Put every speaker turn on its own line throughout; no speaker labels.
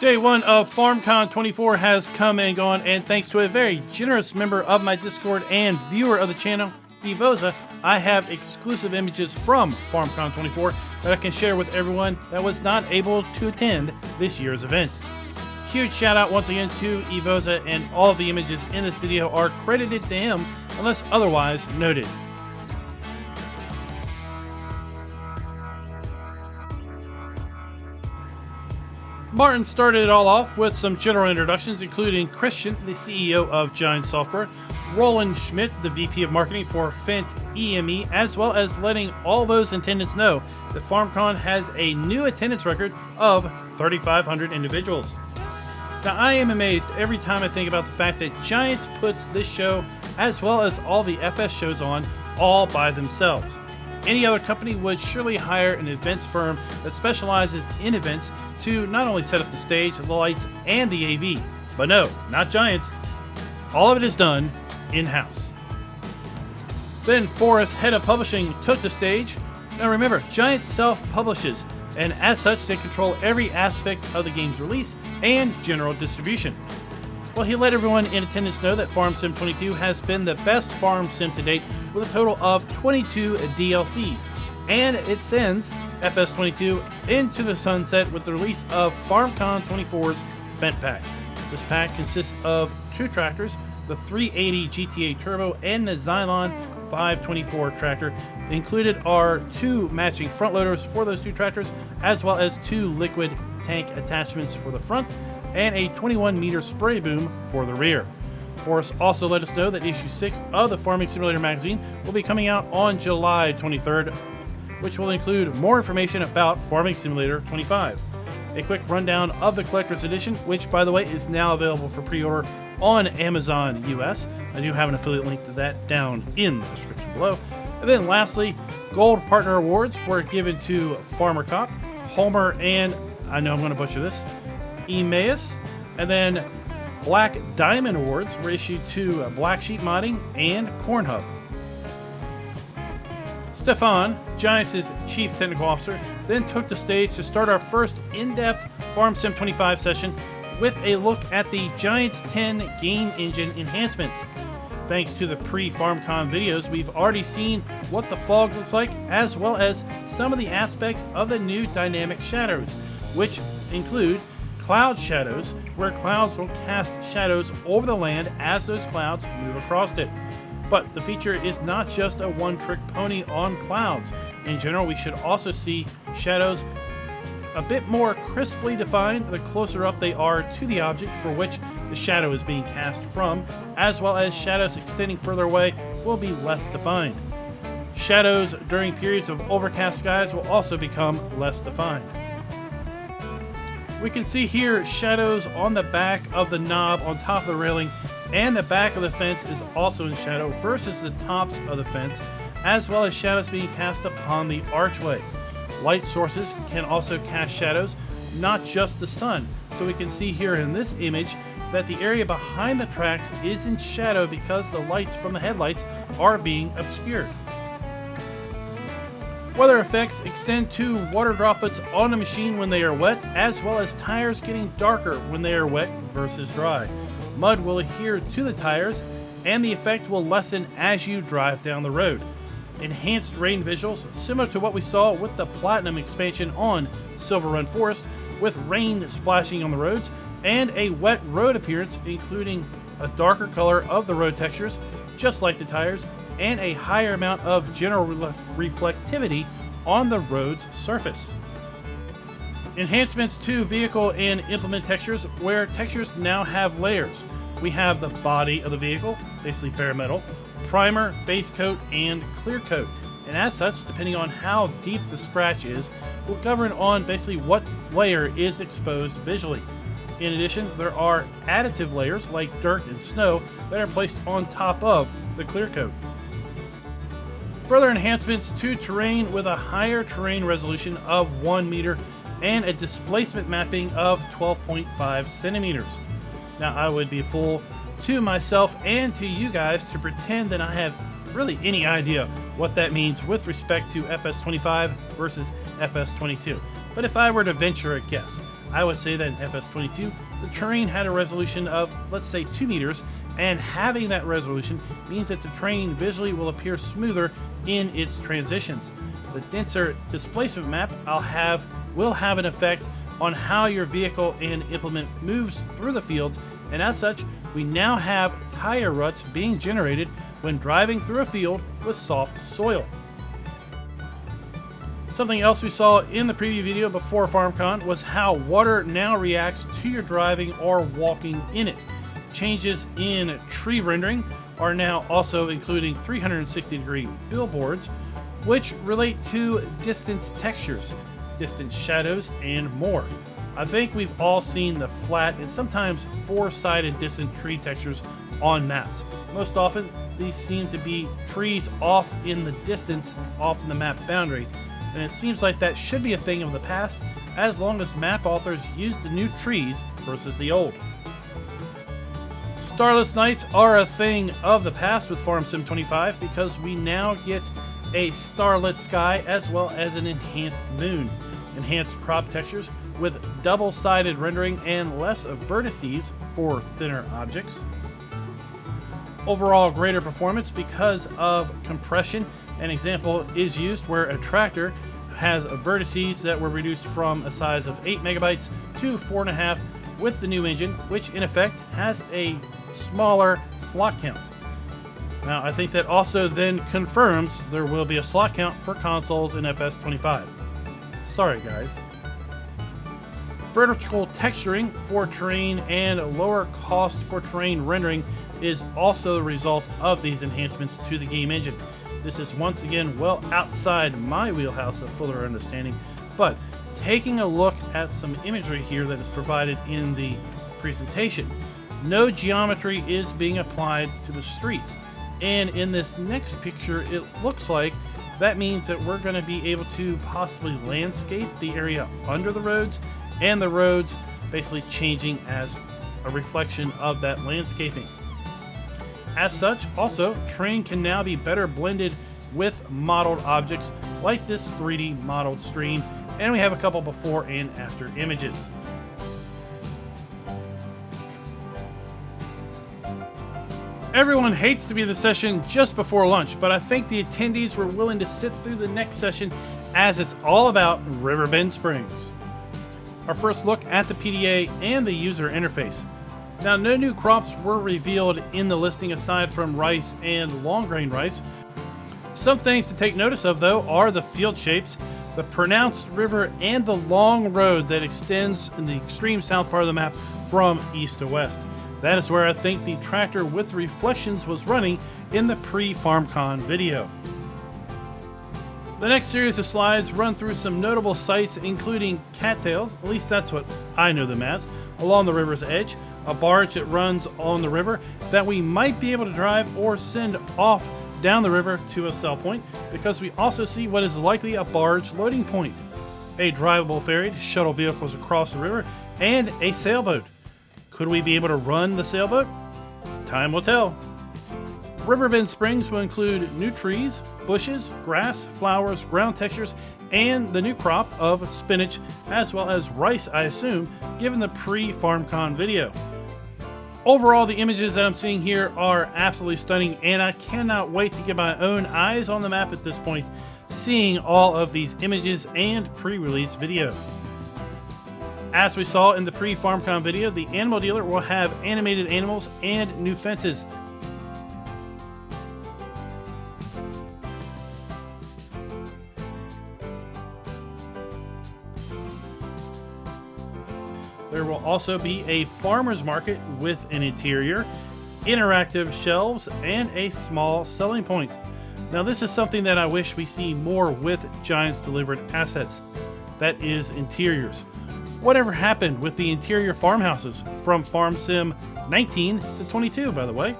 Day one of FarmCon24 has come and gone, and thanks to a very generous member of my Discord and viewer of the channel, Evoza, I have exclusive images from FarmCon24 that I can share with everyone that was not able to attend this year's event. Huge shout out once again to Evoza, and all of the images in this video are credited to him unless otherwise noted. Martin started it all off with some general introductions, including Christian, the CEO of Giant Software, Roland Schmidt, the VP of Marketing for Fent EME, as well as letting all those in attendance know that FarmCon has a new attendance record of 3,500 individuals. Now, I am amazed every time I think about the fact that Giants puts this show, as well as all the FS shows on, all by themselves. Any other company would surely hire an events firm that specializes in events to not only set up the stage, the lights, and the AV, but no, not Giants. All of it is done in-house. Then Boris, head of publishing, took the stage. Now remember, Giants self-publishes, and as such, they control every aspect of the game's release and general distribution. Well, he let everyone in attendance know that FarmSim22 has been the best farm sim to date with a total of 22 DLCs, and it sends FS22 into the sunset with the release of FarmCon24's Fent Pack. This pack consists of 2 tractors, the 380 GTA Turbo and the Xylon 524 tractor. Included are 2 matching front loaders for those 2 tractors, as well as 2 liquid tank attachments for the front, and a 21-meter spray boom for the rear. Boris also let us know that issue 6 of the Farming Simulator magazine will be coming out on July 23rd, which will include more information about Farming Simulator 25. A quick rundown of the collector's edition, which by the way is now available for pre-order on Amazon US. I do have an affiliate link to that down in the description below. And then lastly, gold partner awards were given to Farmer Cop, Homer, and I know I'm going to butcher this, Emmaus. And then Black Diamond Awards were issued to Black Sheep Modding and Corn Hub. Stefan, Giants' Chief Technical Officer, then took the stage to start our first in-depth FarmSim 25 session with a look at the Giants 10 game engine enhancements. Thanks to the pre-FarmCon videos, we've already seen what the fog looks like, as well as some of the aspects of the new dynamic shadows, which include cloud shadows, where clouds will cast shadows over the land as those clouds move across it. But the feature is not just a one-trick pony on clouds. In general, we should also see shadows a bit more crisply defined the closer up they are to the object for which the shadow is being cast from, as well as shadows extending further away will be less defined. Shadows during periods of overcast skies will also become less defined. We can see here shadows on the back of the knob on top of the railing, and the back of the fence is also in shadow versus the tops of the fence, as well as shadows being cast upon the archway. Light sources can also cast shadows, not just the sun. So we can see here in this image that the area behind the tracks is in shadow because the lights from the headlights are being obscured. Weather effects extend to water droplets on the machine when they are wet, as well as tires getting darker when they are wet versus dry. Mud will adhere to the tires, and the effect will lessen as you drive down the road. Enhanced rain visuals, similar to what we saw with the Platinum expansion on Silver Run Forest, with rain splashing on the roads, and a wet road appearance, including a darker color of the road textures, just like the tires, and a higher amount of general reflectivity on the road's surface. Enhancements to vehicle and implement textures, where textures now have layers. We have the body of the vehicle, basically bare metal, primer, base coat, and clear coat. And as such, depending on how deep the scratch is, will govern on basically what layer is exposed visually. In addition, there are additive layers like dirt and snow that are placed on top of the clear coat. Further enhancements to terrain with a higher terrain resolution of 1 meter and a displacement mapping of 12.5 centimeters. Now, I would be a fool to myself and to you guys to pretend that I have really any idea what that means with respect to FS25 versus FS22. But if I were to venture a guess, I would say that in FS22, the terrain had a resolution of, let's say, 2 meters, and having that resolution means that the terrain visually will appear smoother in its transitions. The denser displacement map will have an effect on how your vehicle and implement moves through the fields, and as such, we now have tire ruts being generated when driving through a field with soft soil. Something else we saw in the preview video before FarmCon was how water now reacts to your driving or walking in it. Changes in tree rendering are now also including 360-degree billboards, which relate to distance textures, distance shadows, and more. I think we've all seen the flat and sometimes four-sided distant tree textures on maps. Most often, these seem to be trees off in the distance, off in the map boundary, and it seems like that should be a thing of the past as long as map authors use the new trees versus the old. Starless nights are a thing of the past with FarmCon24 because we now get a starlit sky as well as an enhanced moon, enhanced crop textures with double-sided rendering and less vertices for thinner objects. Overall greater performance because of compression. An example is used where a tractor has vertices that were reduced from a size of 8 megabytes to 4.5 with the new engine, which in effect has a smaller slot count. Now, I think that also then confirms there will be a slot count for consoles in FS25. Sorry, guys. Vertical texturing for terrain and lower cost for terrain rendering is also the result of these enhancements to the game engine. This is once again well outside my wheelhouse of fuller understanding, but taking a look at some imagery here that is provided in the presentation, no geometry is being applied to the streets. And in this next picture, it looks like that means that we're going to be able to possibly landscape the area under the roads, and the roads basically changing as a reflection of that landscaping. As such, also, terrain can now be better blended with modeled objects like this 3D modeled stream, and we have a couple before and after images. Everyone hates to be the session just before lunch, but I think the attendees were willing to sit through the next session as it's all about Riverbend Springs. Our first look at the PDA and the user interface. Now, no new crops were revealed in the listing aside from rice and long grain rice. Some things to take notice of, though, are the field shapes, the pronounced river, and the long road that extends in the extreme south part of the map from east to west. That is where I think the tractor with reflections was running in the pre-FarmCon video. The next series of slides run through some notable sites, including cattails, at least that's what I know them as, along the river's edge, a barge that runs on the river that we might be able to drive or send off down the river to a sell point, because we also see what is likely a barge loading point, a drivable ferry to shuttle vehicles across the river, and a sailboat. Could we be able to run the sailboat? Time will tell. Riverbend Springs will include new trees, bushes, grass, flowers, ground textures, and the new crop of spinach, as well as rice, I assume, given the pre-FarmCon video. Overall, the images that I'm seeing here are absolutely stunning, and I cannot wait to get my own eyes on the map at this point, seeing all of these images and pre-release video. As we saw in the pre-FarmCon video, the animal dealer will have animated animals and new fences. There will also be a farmer's market with an interior, interactive shelves, and a small selling point. Now, this is something that I wish we see more with Giants delivered assets. That is interiors. Whatever happened with the interior farmhouses from Farm Sim 19 to 22, by the way?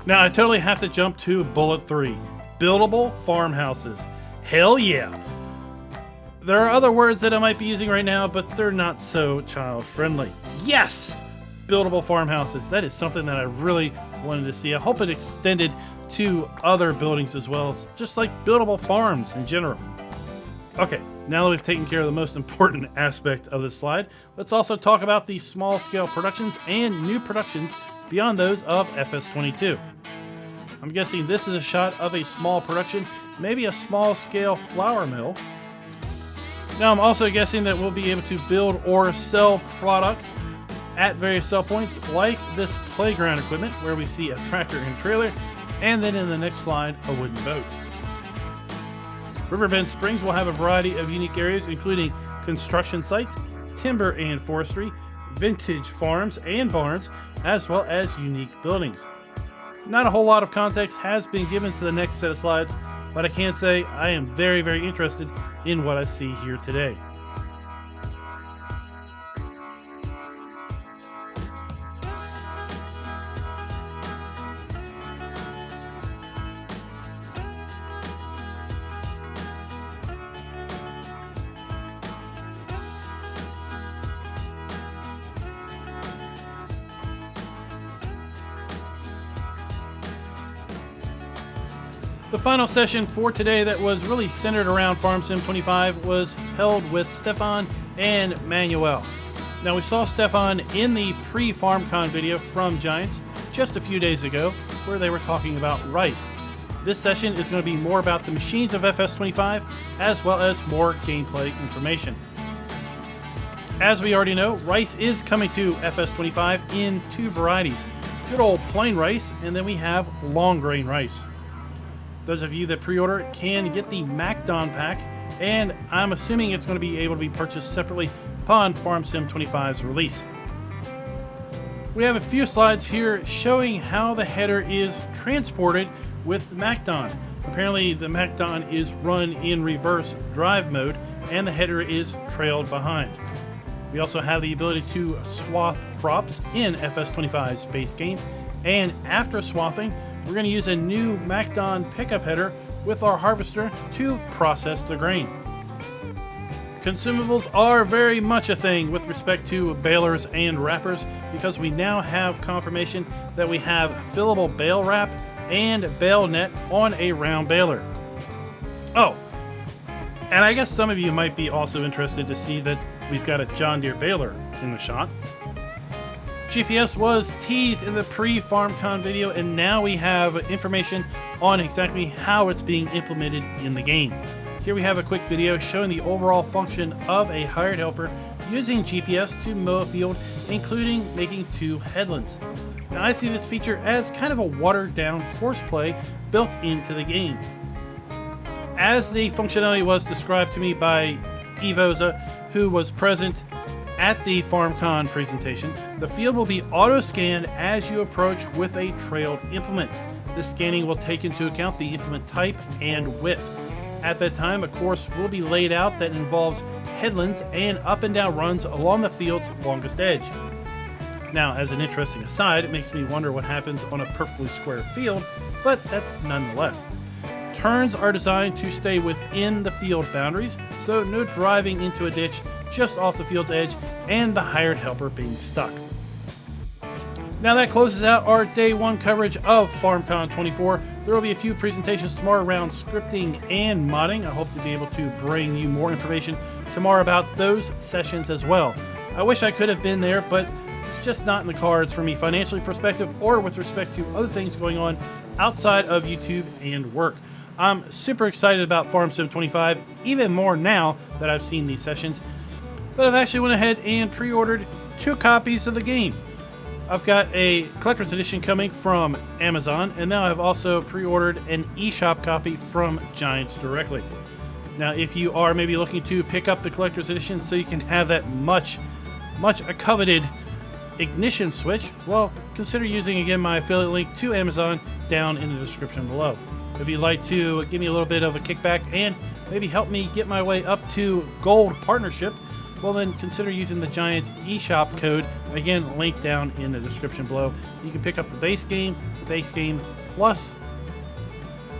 Now, I totally have to jump to bullet 3. Buildable farmhouses. Hell yeah! There are other words that I might be using right now, but they're not so child-friendly. Yes! Buildable farmhouses. That is something that I really wanted to see. I hope it extended to other buildings as well, just like buildable farms in general. Okay, Now that we've taken care of the most important aspect of this slide, let's also talk about the small-scale productions and new productions beyond those of FS22. I'm guessing this is a shot of a small production, maybe a small-scale flour mill. Now I'm also guessing that we'll be able to build or sell products at various sell points, like this playground equipment, where we see a tractor and trailer, and then in the next slide, a wooden boat. Riverbend Springs will have a variety of unique areas, including construction sites, timber and forestry, vintage farms and barns, as well as unique buildings. Not a whole lot of context has been given to the next set of slides, but I can say I am very, very interested in what I see here today. The final session for today that was really centered around FarmCon24 was held with Stefan and Manuel. Now we saw Stefan in the pre-FarmCon video from Giants just a few days ago where they were talking about rice. This session is going to be more about the machines of FS25 as well as more gameplay information. As we already know, rice is coming to FS25 in two varieties. Good old plain rice, and then we have long grain rice. Those of you that pre-order can get the MacDon Pack, and I'm assuming it's going to be able to be purchased separately upon FarmCon24's release. We have a few slides here showing how the header is transported with the MacDon. Apparently the MacDon is run in reverse drive mode and the header is trailed behind. We also have the ability to swath crops in FS25's base game, and after swathing, we're going to use a new MacDon pickup header with our harvester to process the grain. Consumables are very much a thing with respect to balers and wrappers, because we now have confirmation that we have fillable bale wrap and bale net on a round baler. Oh, and I guess some of you might be also interested to see that we've got a John Deere baler in the shot. GPS was teased in the pre-FarmCon video, and now we have information on exactly how it's being implemented in the game. Here we have a quick video showing the overall function of a hired helper using GPS to mow a field, including making two headlands. Now I see this feature as kind of a watered down horseplay built into the game. As the functionality was described to me by Evoza, who was present at the FarmCon presentation, the field will be auto-scanned as you approach with a trailed implement. This scanning will take into account the implement type and width. At that time, a course will be laid out that involves headlands and up and down runs along the field's longest edge. Now, as an interesting aside, it makes me wonder what happens on a perfectly square field, but that's nonetheless. Turns are designed to stay within the field boundaries, so no driving into a ditch just off the field's edge and the hired helper being stuck. Now that closes out our day one coverage of FarmCon24. There will be a few presentations tomorrow around scripting and modding. I hope to be able to bring you more information tomorrow about those sessions as well. I wish I could have been there, but it's just not in the cards for me financially perspective or with respect to other things going on outside of YouTube and work. I'm super excited about FarmCon24, even more now that I've seen these sessions. But I've actually went ahead and pre-ordered 2 copies of the game. I've got a collector's edition coming from Amazon, and now I've also pre-ordered an eShop copy from Giants directly. Now, if you are maybe looking to pick up the collector's edition so you can have that much coveted ignition switch, well, consider using again my affiliate link to Amazon down in the description below. If you'd like to give me a little bit of a kickback and maybe help me get my way up to Gold Partnership, well then consider using the Giants eShop code, again linked down in the description below. You can pick up the base game plus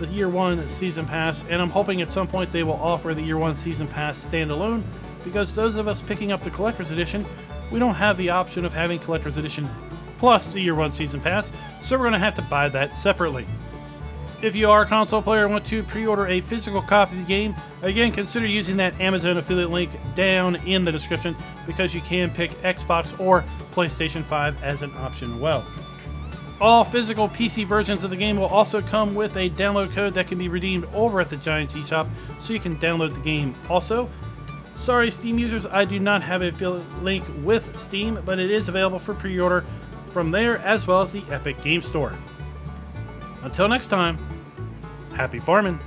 the Year 1 Season Pass, and I'm hoping at some point they will offer the Year 1 Season Pass standalone, because those of us picking up the Collector's Edition, we don't have the option of having Collector's Edition plus the Year 1 Season Pass, so we're going to have to buy that separately. If you are a console player and want to pre-order a physical copy of the game, again, consider using that Amazon affiliate link down in the description because you can pick Xbox or PlayStation 5 as an option well. All physical PC versions of the game will also come with a download code that can be redeemed over at the Giants eShop, so you can download the game also. Sorry, Steam users, I do not have a affiliate link with Steam, but it is available for pre-order from there as well as the Epic Game Store. Until next time, happy farming!